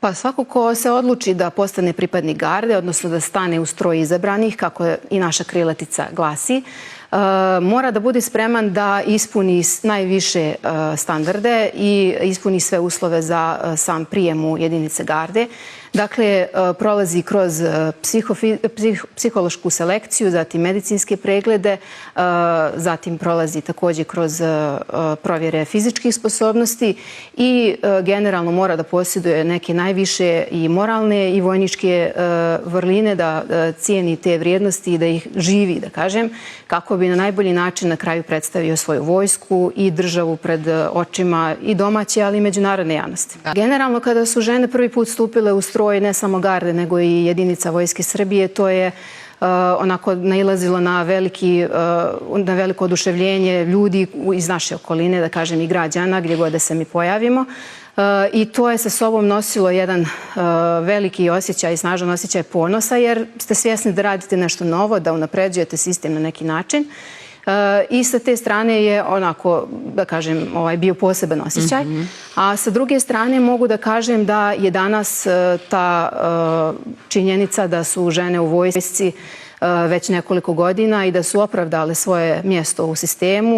Pa svako ko se odluči da postane pripadnik garde, odnosno da stane u stroj izabranih, kako i naša krilatica glasi, mora da bude spreman da ispuni najviše standarde i ispuni sve uslove za sam prijem u jedinice garde. Dakle, prolazi kroz psihološku selekciju, zatim medicinske preglede, zatim prolazi također kroz provjere fizičkih sposobnosti i generalno mora da posjeduje neke najviše i moralne i vojničke vrline, da cijeni te vrijednosti i da ih živi, da kažem, kako bi na najbolji način na kraju predstavio svoju vojsku i državu pred očima i domaće, ali i međunarodne javnosti. Generalno, kada su žene prvi put stupile u stroj ne samo garde, nego i jedinica Vojske Srbije, to je onako nailazilo na veliko oduševljenje ljudi iz naše okoline, da kažem i građana, gdje god da se mi pojavimo. I to je sa sobom nosilo jedan veliki osjećaj, snažan osjećaj ponosa, jer ste svjesni da radite nešto novo, da unapređujete sistem na neki način. I sa te strane je onako, da kažem, bio poseban osjećaj. A sa druge strane mogu da kažem da je danas ta činjenica da su žene u vojsci već nekoliko godina i da su opravdale svoje mjesto u sistemu.